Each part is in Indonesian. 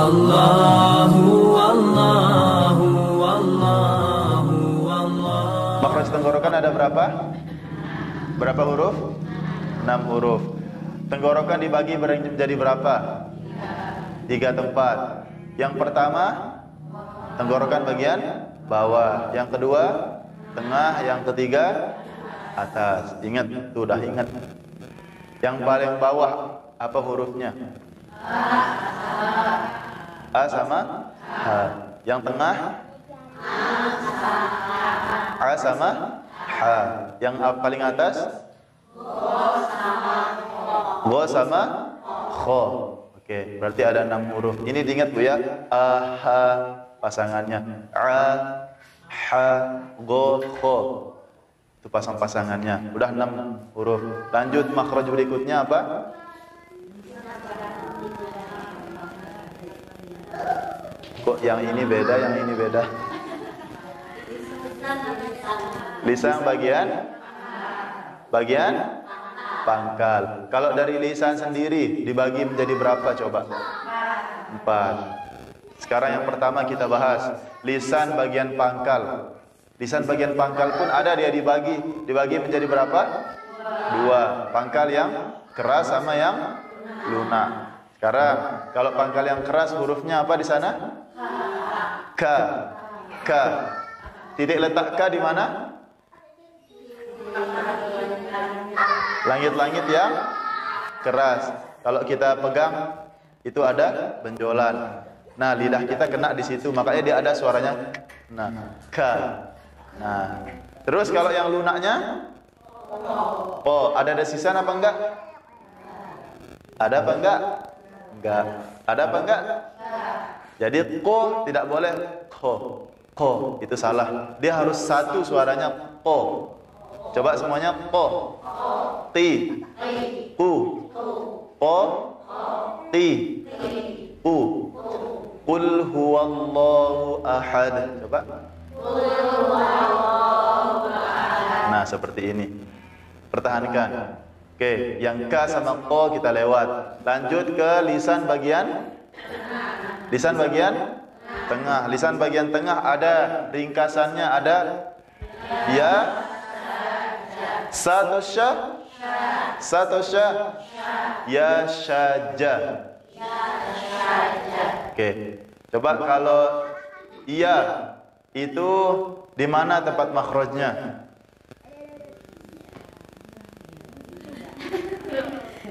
Allahu Allahu Allahu Allah. Makhraj tenggorokan ada berapa? Berapa huruf? 6 huruf. Tenggorokan dibagi menjadi berapa? 3 tempat. Yang pertama, tenggorokan bagian bawah. Yang kedua, tengah. Yang ketiga, atas. Ingat, tuh udah ingat. Yang paling bawah apa hurufnya? A sama H. Yang tengah A sama H. Yang paling atas Go sama Kho. Oke, berarti ada 6 huruf. Ini diingat Bu ya. A, H pasangannya. A, H, Go, Kho. Itu pasang-pasangannya. Udah 6 huruf. Lanjut makhraj berikutnya apa? Kok yang ini beda, yang ini beda? Lisan bagian pangkal. Kalau dari lisan sendiri dibagi menjadi berapa coba? 4. Sekarang yang pertama kita bahas lisan bagian pangkal. Lisan bagian pangkal pun ada dia dibagi menjadi berapa? 2. Pangkal yang keras sama yang lunak. Sekarang kalau pangkal yang keras hurufnya apa di sana? K. K. Titik letak K di mana? Langit-langit yang keras. Kalau kita pegang itu ada benjolan. Nah, lidah kita kena di situ, makanya dia ada suaranya. Nah, K. Nah, terus kalau yang lunaknya O. Ada desisan apa enggak? Ada apa enggak? Enggak. Ada apa enggak? Jadi ko tidak boleh ko. Ko itu salah. Dia harus satu suaranya ko. Coba semuanya ko. Ti. U. Ko. Ti. U. Qul huwallahu ahad. Coba. Nah, seperti ini. Pertahankan. Oke, yang K sama Ko kita lewat. Lanjut ke lisan bagian tengah. Lisan bagian tengah ada ringkasannya, ada ya satu sya ya syaja. Oke, coba kalau iya itu di mana tempat makhrajnya?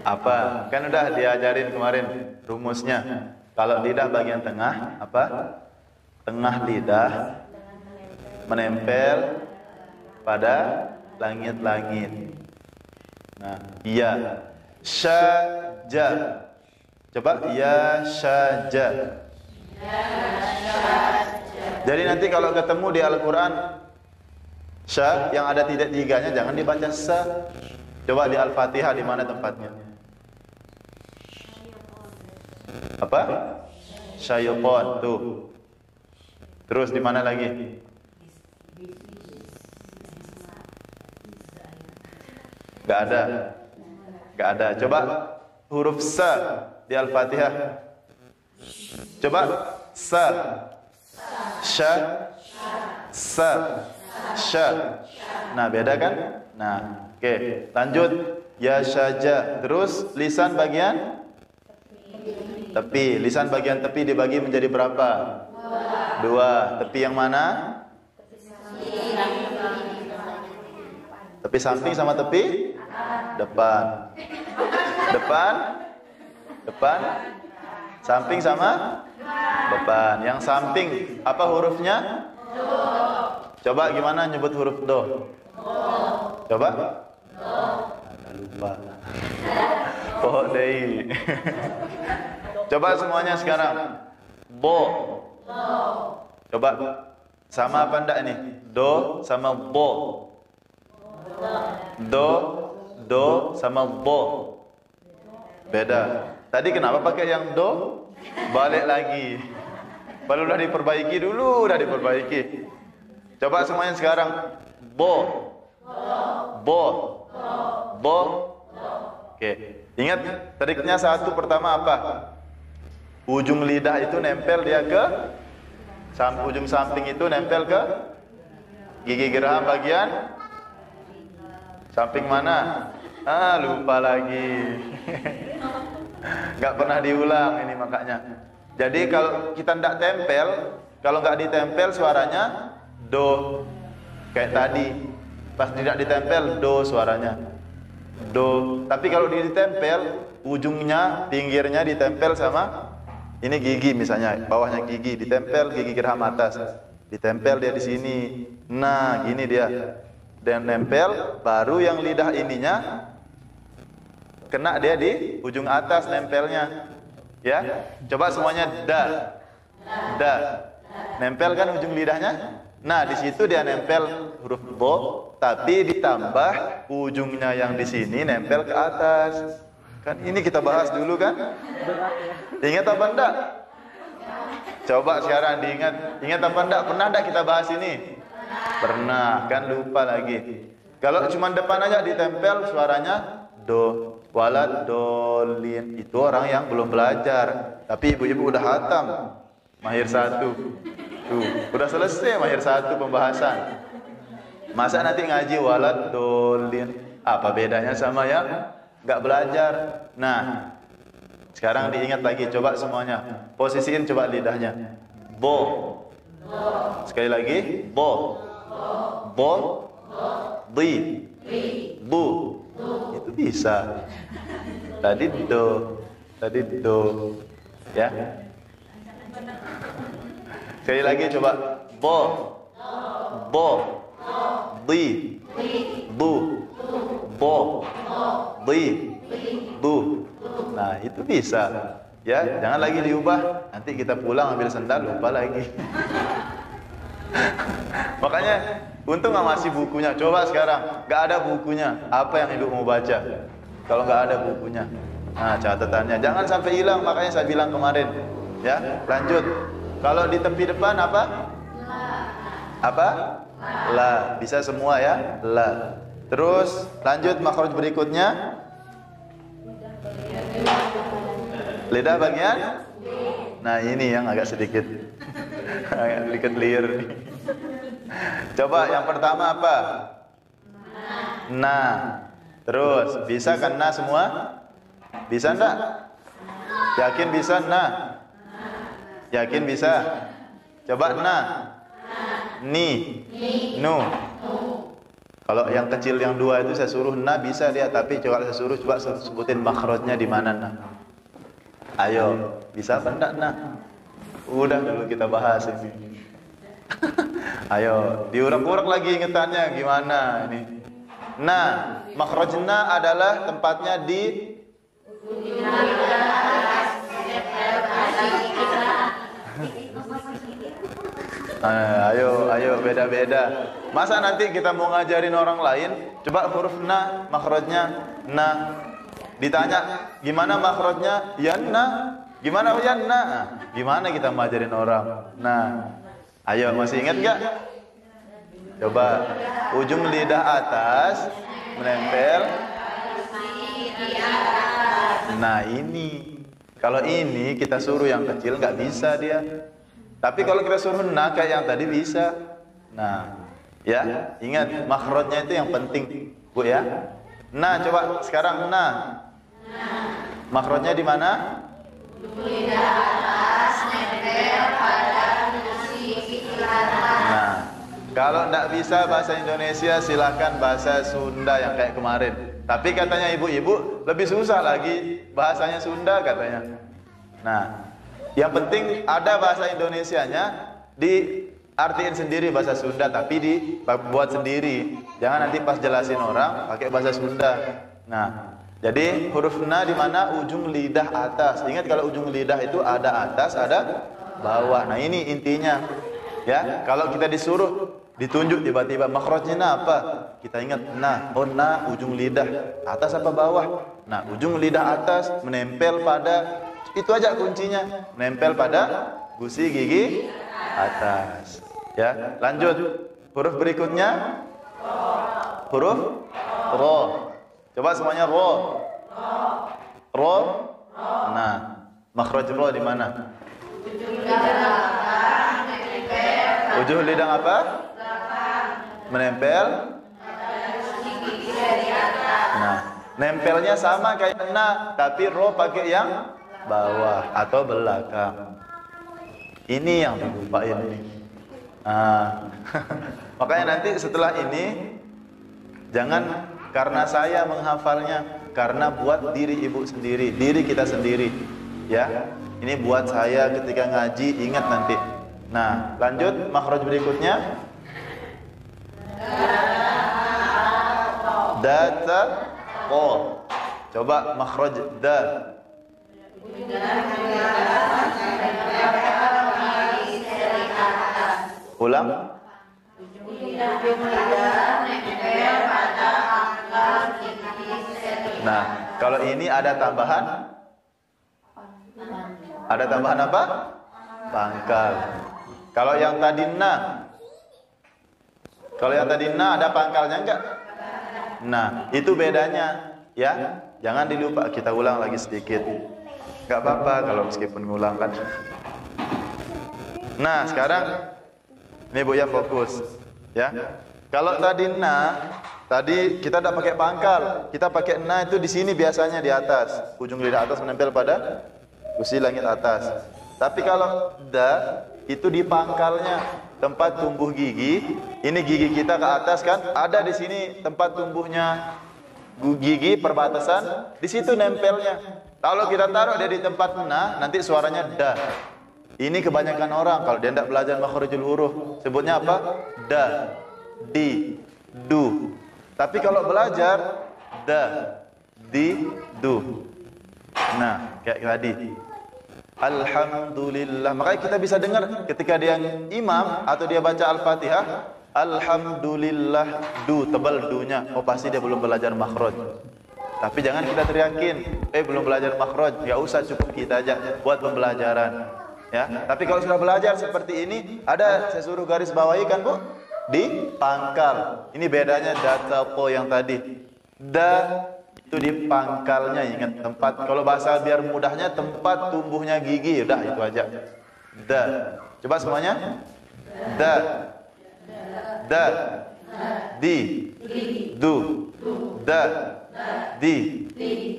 Apa? Kan udah diajarin kemarin rumusnya. Kalau lidah bagian tengah, apa? Tengah lidah menempel pada langit-langit. Nah, iya. Syaja. Coba ya syaja. Jadi nanti kalau ketemu di Al-Quran sya yang ada titik tiganya jangan dibaca sa. Coba di Al-Fatihah di mana tempatnya? Apa? Syaitan tuh. Terus di mana lagi? Gak ada. Coba huruf sa di Al-Fatihah. Coba sa. Sya. Sa. Sya. Nah, beda kan? Nah, oke. Lanjut. Ya syaja. Terus lisan bagian tepi. Lisan bagian tepi dibagi menjadi berapa? 2. Tepi yang mana? Tepi samping sama tepi depan. Depan. Samping sama depan. Yang samping apa hurufnya? Coba gimana nyebut huruf do? Coba. Lupa. Oh, dei. Coba semuanya sekarang. Bo. Coba sama apa enggak ini? Do sama bo. Do sama bo. Beda. Tadi kenapa pakai yang do? Balik lagi. Baru udah diperbaiki dulu, udah diperbaiki. Coba semuanya sekarang. Bo. Oke. Ingat triknya satu pertama apa? ujung lidah itu nempel dia ke ujung samping itu nempel ke gigi geraham bagian samping mana? Lupa lagi. Nggak pernah diulang ini makanya. Jadi kalau kita tidak tempel, kalau nggak ditempel suaranya do. Kayak tadi, pas tidak ditempel do suaranya do. Tapi kalau ditempel, ujungnya, pinggirnya ditempel sama ini gigi misalnya, bawahnya gigi ditempel gigi geraham atas, ditempel dia di sini. Nah, gini dia. Dan nempel, baru yang lidah ininya kena dia di ujung atas nempelnya. Ya, coba semuanya da, da, nempel kan ujung lidahnya. Nah, di situ dia nempel huruf bo, tapi ditambah ujungnya yang di sini nempel ke atas. Kan ini kita bahas dulu kan? Ingat apa enggak? Coba sekarang diingat, ingat apa enggak? Pernah enggak kita bahas ini? Pernah, kan lupa lagi. Kalau cuma depan aja ditempel suaranya do, walad dolin. Itu orang yang belum belajar. Tapi ibu-ibu udah hatam, mahir 1. Tuh, udah selesai mahir 1 pembahasan. Masa nanti ngaji walad dolin? Apa bedanya sama yang nggak belajar? Nah, sekarang diingat lagi, coba semuanya. Posisiin coba lidahnya. Bo. Sekali lagi, bo. Bo. Di. Bu. Itu bisa. Tadi do. Tadi do. Ya. Sekali lagi coba. Bo. Bo. Di. Bu. Bo. Di. Bu. Nah, itu bisa. Ya, jangan lagi diubah. Nanti kita pulang ambil sendal lupa lagi. Makanya untung nggak masih bukunya. Coba sekarang nggak ada bukunya. Apa yang ibu mau baca? Kalau nggak ada bukunya. Nah, catatannya jangan sampai hilang. Makanya saya bilang kemarin. Ya, lanjut. Kalau di tepi depan apa? Apa? La. Bisa semua ya? La. Terus lanjut makhraj berikutnya. Lidah bagian? Nah, ini yang agak sedikit liar nih. Coba yang pertama apa? Nah. Terus bisa kan nah semua? Bisa enggak? Yakin bisa nah? Yakin bisa? Coba nah. Ni. Nu. Kalau yang kecil yang 2 itu saya suruh nah bisa dia, tapi coba saya suruh coba sebutin makhrajnya di mana nah. Ayo, bisa apa enggak nah? Udah dulu kita bahas ini. Ayo, diurak-urak lagi ingetannya gimana ini. Nah, makhrajna adalah tempatnya di ayo beda-beda. Masa nanti kita mau ngajarin orang lain, coba huruf na makhrajnya na. Ditanya, gimana makhrajnya? Yanna. Gimana yanna? Gimana kita ngajarin orang? Nah, ayo masih ingat enggak? Coba ujung lidah atas menempel. Nah, ini. Kalau ini kita suruh yang kecil nggak bisa dia. Tapi kalau kita suruh nah kayak yang tadi bisa. Nah, ya, ingat makhrajnya itu yang penting, Bu ya. Nah, coba sekarang nah. Makhrajnya di mana? Lidah atas nempel pada gusi selatan. Nah, kalau tidak bisa bahasa Indonesia silakan bahasa Sunda yang kayak kemarin. Tapi katanya ibu-ibu lebih susah lagi bahasanya Sunda katanya. Nah, yang penting ada bahasa Indonesianya, diartiin sendiri bahasa Sunda tapi dibuat sendiri. Jangan nanti pas jelasin orang pakai bahasa Sunda. Nah, jadi huruf na di mana? Ujung lidah atas. Ingat kalau ujung lidah itu ada atas, ada bawah. Nah, ini intinya. Ya, kalau kita disuruh ditunjuk tiba-tiba makhrajnya na apa? Kita ingat na. Oh, na ujung lidah atas apa bawah? Nah, ujung lidah atas menempel pada, itu aja kuncinya, menempel pada gusi gigi atas. Ya, lanjut. Huruf berikutnya huruf ro. Coba semuanya ro. Ro. Nah, Makhraj ro di mana? Ujung lidah apa? Menempel. Nah, nempelnya sama kayak na, tapi ro pakai yang bawah atau belakang. Ini yang dilupain ini. Makanya nanti setelah ini jangan karena saya menghafalnya, karena buat diri ibu sendiri, diri kita sendiri. Ya, ini buat saya ketika ngaji, ingat nanti. Nah, lanjut makhraj berikutnya. Data ko. Coba makhraj da. Ulang. Nah, kalau ini ada tambahan. Ada tambahan apa? Pangkal. Kalau yang tadi na. Kalau yang tadi na ada pangkalnya enggak? Nah, itu bedanya, ya. Jangan dilupa, kita ulang lagi sedikit. Enggak apa-apa kalau meskipun ngulang kan. Nah, sekarang ini Bu ya fokus, ya. Kalau tadi na, tadi kita tidak pakai pangkal, kita pakai na itu di sini biasanya di atas, ujung lidah atas menempel pada gusi langit atas. Tapi kalau da itu di pangkalnya, tempat tumbuh gigi. Ini gigi kita ke atas kan, ada di sini tempat tumbuhnya gigi perbatasan, di situ nempelnya. Kalau kita taruh dia di tempat na, nanti suaranya da. Ini kebanyakan orang kalau dia tidak belajar makhrajul huruf, sebutnya apa? Da, di, du. Tapi kalau belajar da, di, du. Nah, kayak tadi. Alhamdulillah. Makanya kita bisa dengar ketika dia imam atau dia baca Al-Fatihah, alhamdulillah, du, tebal dunya. Oh, pasti dia belum belajar makhraj. Tapi jangan kita teriakin, belum belajar makhraj. Enggak usah, cukup kita aja buat pembelajaran. Ya, tapi kalau sudah belajar seperti ini, ada saya suruh garis bawahi kan Bu? Di pangkal. Ini bedanya data po yang tadi. Da itu di pangkalnya, ingat tempat. Kalau bahasa biar mudahnya tempat tumbuhnya gigi, udah itu aja. Da. Coba semuanya. Da. Da. Di. Du. Da. Di.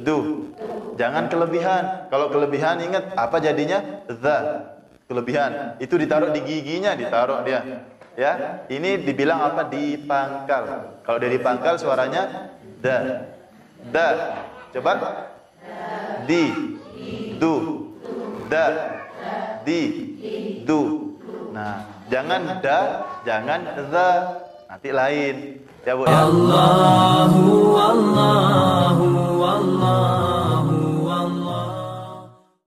Du. Jangan kelebihan. Kalau kelebihan ingat apa jadinya? The. Kelebihan. Itu ditaruh di giginya, ditaruh dia. Ya, ini dibilang apa? Di pangkal. Kalau dia di pangkal suaranya da. Da. Coba. Di. Du. Da. Di. Du. Nah, jangan da, jangan the. Nanti lain. Ya Bu ya. Allahu